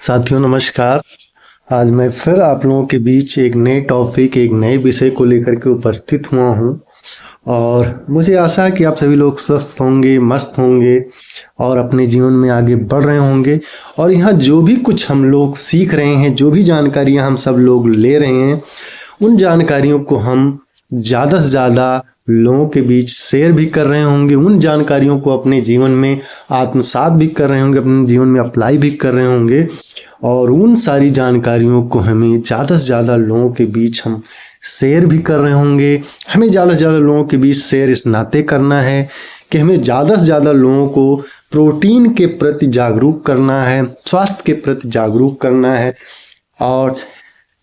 साथियों नमस्कार। आज मैं फिर आप लोगों के बीच एक नए टॉपिक एक नए विषय को लेकर के उपस्थित हुआ हूँ और मुझे आशा है कि आप सभी लोग स्वस्थ होंगे, मस्त होंगे और अपने जीवन में आगे बढ़ रहे होंगे। और यहाँ जो भी कुछ हम लोग सीख रहे हैं, जो भी जानकारियाँ हम सब लोग ले रहे हैं, उन जानकारियों को हम ज़्यादा से ज़्यादा लोगों के बीच शेयर भी कर रहे होंगे। उन जानकारियों को अपने जीवन में आत्मसात भी कर रहे होंगे, अपने जीवन में अप्लाई भी कर रहे होंगे। और उन सारी जानकारियों को हमें ज़्यादा से ज़्यादा लोगों के बीच हम शेयर भी कर रहे होंगे। हमें ज़्यादा से ज़्यादा लोगों के बीच शेयर इस नाते करना है कि हमें ज़्यादा से ज़्यादा लोगों को प्रोटीन के प्रति जागरूक करना है, स्वास्थ्य के प्रति जागरूक करना है, और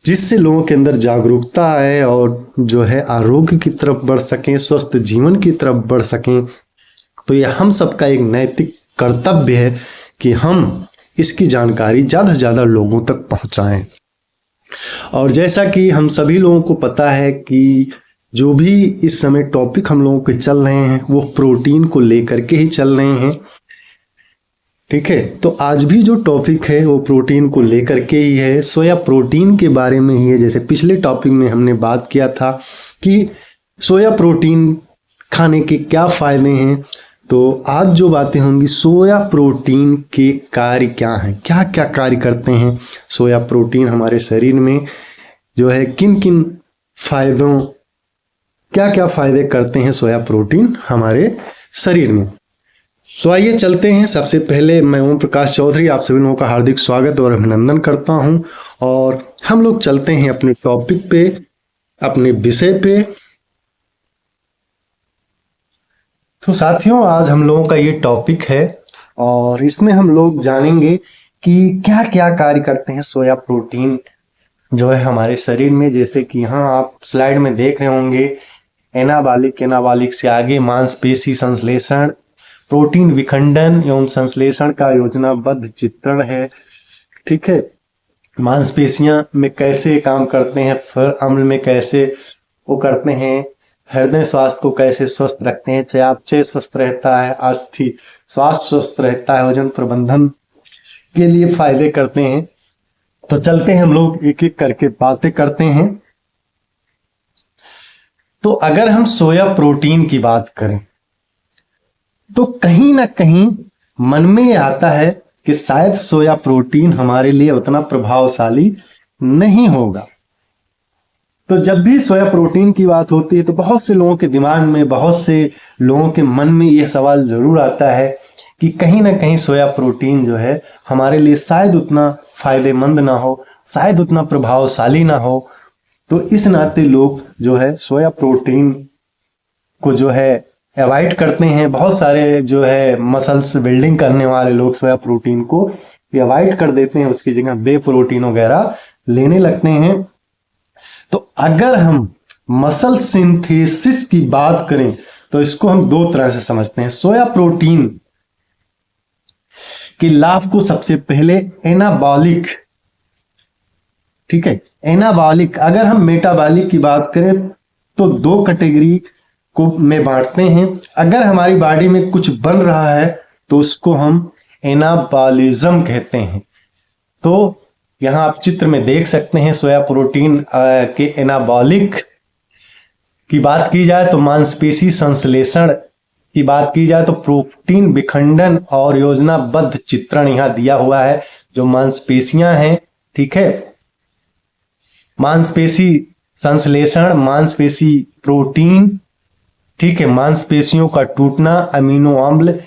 जिससे लोगों के अंदर जागरूकता आए और जो है आरोग्य की तरफ बढ़ सकें, स्वस्थ जीवन की तरफ बढ़ सकें। तो ये हम सबका एक नैतिक कर्तव्य है कि हम इसकी जानकारी ज़्यादा से ज़्यादा लोगों तक पहुंचाएं। और जैसा कि हम सभी लोगों को पता है कि जो भी इस समय टॉपिक हम लोगों के चल रहे हैं वो प्रोटीन को लेकर के ही चल रहे हैं। ठीक है, तो आज भी जो टॉपिक है वो प्रोटीन को लेकर के ही है, सोया प्रोटीन के बारे में ही है। जैसे पिछले टॉपिक में हमने बात किया था कि सोया प्रोटीन खाने के क्या फायदे हैं, तो आज जो बातें होंगी सोया प्रोटीन के कार्य क्या हैं, क्या क्या कार्य करते हैं सोया प्रोटीन हमारे शरीर में, जो है किन किन फायदों, क्या क्या फायदे करते हैं सोया प्रोटीन हमारे शरीर में। तो आइए चलते हैं। सबसे पहले मैं ओम प्रकाश चौधरी आप सभी लोगों का हार्दिक स्वागत और अभिनंदन करता हूं और हम लोग चलते हैं अपने टॉपिक पे, अपने विषय पे। तो साथियों आज हम लोगों का ये टॉपिक है और इसमें हम लोग जानेंगे कि क्या क्या कार्य करते हैं सोया प्रोटीन जो है हमारे शरीर में। जैसे कि यहाँ आप स्लाइड में देख रहे होंगे, एनाबॉलिक, एनाबॉलिक से आगे मांसपेशी संश्लेषण, प्रोटीन विखंडन एवं संश्लेषण का योजनाबद्ध चित्रण है। ठीक है, मांसपेशियां में कैसे काम करते हैं, फिर अम्ल में कैसे वो करते हैं, हृदय स्वास्थ्य को कैसे स्वस्थ रखते हैं, चयापचय स्वस्थ रहता है, अस्थि स्वास्थ्य स्वस्थ रहता है, वजन प्रबंधन के लिए फायदे करते हैं। तो चलते हैं हम लोग एक एक करके बातें करते हैं। तो अगर हम सोया प्रोटीन की बात करें तो कहीं ना कहीं मन में ये आता है कि शायद सोया प्रोटीन हमारे लिए उतना प्रभावशाली नहीं होगा। तो जब भी सोया प्रोटीन की बात होती है तो बहुत से लोगों के दिमाग में, बहुत से लोगों के मन में ये सवाल जरूर आता है कि कहीं ना कहीं सोया प्रोटीन जो है हमारे लिए शायद उतना फायदेमंद ना हो, शायद उतना प्रभावशाली ना हो। तो इस नाते लोग जो है सोया प्रोटीन को जो है अवॉइड करते हैं। बहुत सारे जो है मसल्स बिल्डिंग करने वाले लोग सोया प्रोटीन को अवॉइड कर देते हैं, उसकी जगह बे प्रोटीन वगैरह लेने लगते हैं। तो अगर हम मसल सिंथेसिस की बात करें तो इसको हम दो तरह से समझते हैं। सोया प्रोटीन के लाभ को सबसे पहले एनाबॉलिक, ठीक है, एनाबॉलिक। अगर हम मेटाबॉलिक की बात करें तो दो कैटेगरी को में बांटते हैं। अगर हमारी बॉडी में कुछ बन रहा है तो उसको हम एनाबॉलिज्म कहते हैं। तो यहां आप चित्र में देख सकते हैं सोया प्रोटीन के एनाबॉलिक की बात की जाए तो मांसपेशी संश्लेषण की बात की जाए तो प्रोटीन विखंडन और योजनाबद्ध चित्रण यहां दिया हुआ है। जो मांसपेशियां हैं, ठीक है, मांसपेशी संश्लेषण, मांसपेशी प्रोटीन, ठीक है, मांसपेशियों का टूटना, अमीनो अम्ल,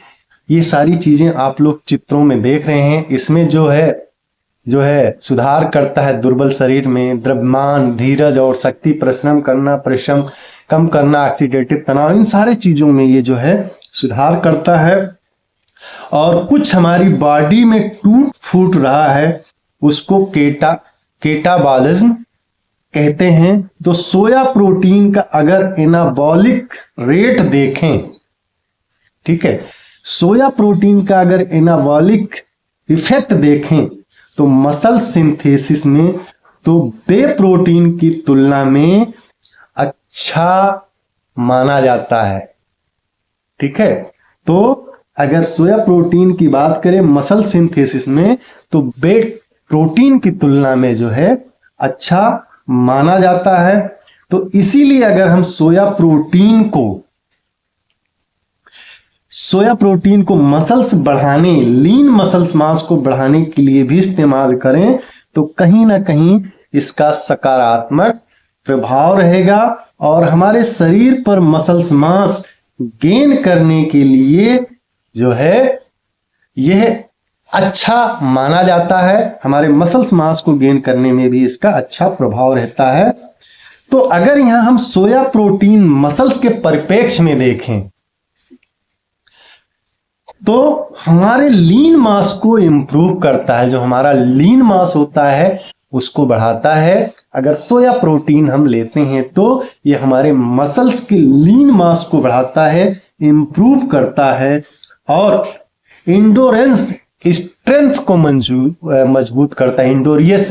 ये सारी चीजें आप लोग चित्रों में देख रहे हैं। इसमें जो है सुधार करता है दुर्बल शरीर में, द्रव्यमान, धीरज और शक्ति, परिश्रम करना, परिश्रम कम करना, ऑक्सीडेटिव तनाव, इन सारे चीजों में ये जो है सुधार करता है। और कुछ हमारी बॉडी में टूट फूट रहा है उसको केटाबॉलिज्म कहते हैं। तो सोया प्रोटीन का अगर एनाबॉलिक रेट देखें, ठीक है, सोया प्रोटीन का अगर एनाबॉलिक इफेक्ट देखें तो मसल सिंथेसिस में तो बे प्रोटीन की तुलना में अच्छा माना जाता है। ठीक है, तो अगर सोया प्रोटीन की बात करें मसल सिंथेसिस में तो बे प्रोटीन की तुलना में जो है अच्छा माना जाता है। तो इसीलिए अगर हम सोया प्रोटीन को मसल्स बढ़ाने, लीन मसल्स मास को बढ़ाने के लिए भी इस्तेमाल करें तो कहीं ना कहीं इसका सकारात्मक प्रभाव रहेगा और हमारे शरीर पर मसल्स मास गेन करने के लिए जो है यह अच्छा माना जाता है। हमारे मसल्स मास को गेन करने में भी इसका अच्छा प्रभाव रहता है। तो अगर यहां हम सोया प्रोटीन मसल्स के परिप्रेक्ष्य में देखें तो हमारे लीन मास को इंप्रूव करता है, जो हमारा लीन मास होता है उसको बढ़ाता है। अगर सोया प्रोटीन हम लेते हैं तो ये हमारे मसल्स के लीन मास को बढ़ाता है, इंप्रूव करता है और इंडोरेंस स्ट्रेंथ को मजबूत करता है। इंडोरियस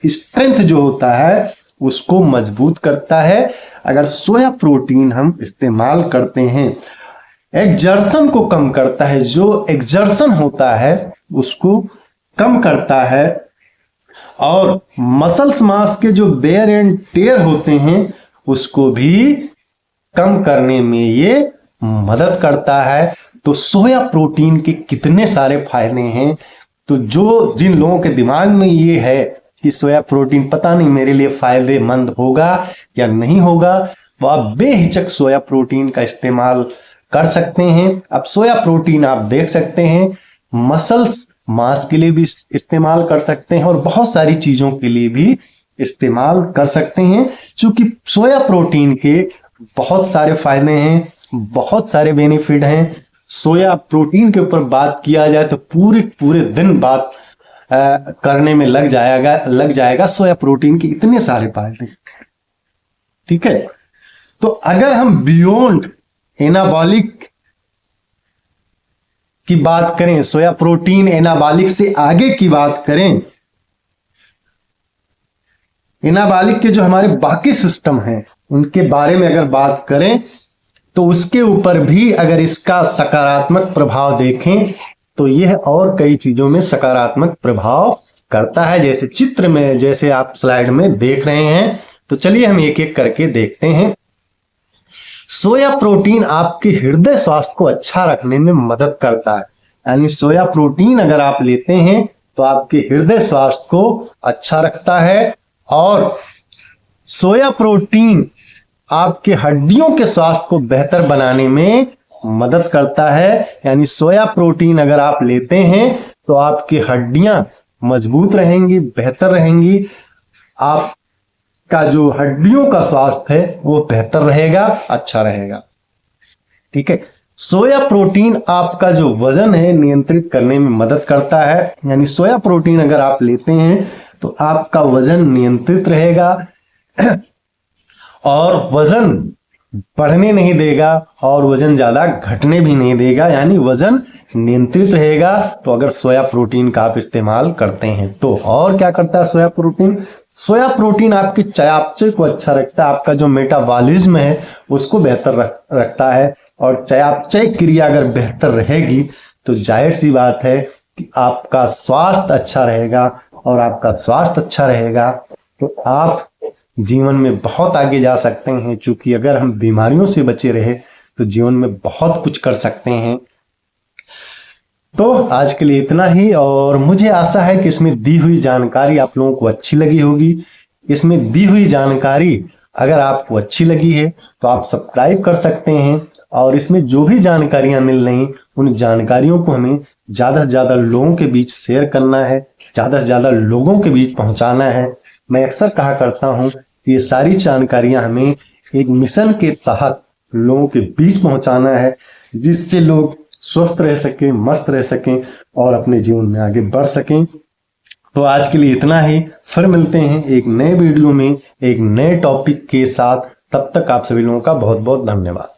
स्ट्रेंथ जो होता है उसको मजबूत करता है। अगर सोया प्रोटीन हम इस्तेमाल करते हैं, एक्सर्शन को कम करता है, जो एक्सर्शन होता है उसको कम करता है और मसल्स मास के जो वेयर एंड टेयर होते हैं उसको भी कम करने में ये मदद करता है। तो सोया प्रोटीन के कितने सारे फायदे हैं। तो जिन लोगों के दिमाग में ये है कि सोया प्रोटीन पता नहीं मेरे लिए फायदेमंद होगा या नहीं होगा, तो आप बेहिचक सोया प्रोटीन का इस्तेमाल कर सकते हैं। अब सोया प्रोटीन आप देख सकते हैं मसल्स मास के लिए भी इस्तेमाल कर सकते हैं और बहुत सारी चीजों के लिए भी इस्तेमाल कर सकते हैं। क्योंकि सोया प्रोटीन के बहुत सारे फायदे हैं, बहुत सारे बेनिफिट हैं। सोया प्रोटीन के ऊपर बात किया जाए तो पूरे दिन बात करने में लग जाएगा। सोया प्रोटीन के इतने सारे फायदे, ठीक है। तो अगर हम बियॉन्ड एनाबॉलिक की बात करें, सोया प्रोटीन एनाबॉलिक से आगे की बात करें, एनाबॉलिक के जो हमारे बाकी सिस्टम हैं उनके बारे में अगर बात करें तो उसके ऊपर भी अगर इसका सकारात्मक प्रभाव देखें तो यह और कई चीजों में सकारात्मक प्रभाव करता है, जैसे चित्र में, जैसे आप स्लाइड में देख रहे हैं। तो चलिए हम एक एक करके देखते हैं। सोया प्रोटीन आपके हृदय स्वास्थ्य को अच्छा रखने में मदद करता है। यानी सोया प्रोटीन अगर आप लेते हैं तो आपके हृदय स्वास्थ्य को अच्छा रखता है और सोया प्रोटीन आपके हड्डियों के स्वास्थ्य को बेहतर बनाने में मदद करता है। यानी सोया प्रोटीन अगर आप लेते हैं तो आपकी हड्डियां मजबूत रहेंगी, बेहतर रहेंगी, आपका जो हड्डियों का स्वास्थ्य है वो बेहतर रहेगा, अच्छा रहेगा, ठीक है। सोया प्रोटीन आपका जो वजन है नियंत्रित करने में मदद करता है। यानी सोया प्रोटीन अगर आप लेते हैं तो आपका वजन नियंत्रित रहेगा और वजन बढ़ने नहीं देगा और वजन ज्यादा घटने भी नहीं देगा, यानी वजन नियंत्रित रहेगा। तो अगर सोया प्रोटीन का आप इस्तेमाल करते हैं तो और क्या करता है सोया प्रोटीन? सोया प्रोटीन आपके चयापचय को अच्छा रखता है, आपका जो मेटाबॉलिज्म है उसको बेहतर रखता है और चयापचय क्रिया अगर बेहतर रहेगी तो जाहिर सी बात है कि आपका स्वास्थ्य अच्छा रहेगा और आपका स्वास्थ्य अच्छा रहेगा तो आप जीवन में बहुत आगे जा सकते हैं। क्योंकि अगर हम बीमारियों से बचे रहे तो जीवन में बहुत कुछ कर सकते हैं। तो आज के लिए इतना ही और मुझे आशा है कि इसमें दी हुई जानकारी आप लोगों को अच्छी लगी होगी। इसमें दी हुई जानकारी अगर आपको अच्छी लगी है तो आप सब्सक्राइब कर सकते हैं और इसमें जो भी जानकारियां मिल रही उन जानकारियों को हमें ज़्यादा से ज़्यादा लोगों के बीच शेयर करना है, ज़्यादा से ज़्यादा लोगों के बीच पहुंचाना है। मैं अक्सर कहा करता हूं कि ये सारी जानकारियां हमें एक मिशन के तहत लोगों के बीच पहुंचाना है जिससे लोग स्वस्थ रह सकें, मस्त रह सकें और अपने जीवन में आगे बढ़ सकें। तो आज के लिए इतना ही, फिर मिलते हैं एक नए वीडियो में एक नए टॉपिक के साथ। तब तक आप सभी लोगों का बहुत बहुत धन्यवाद।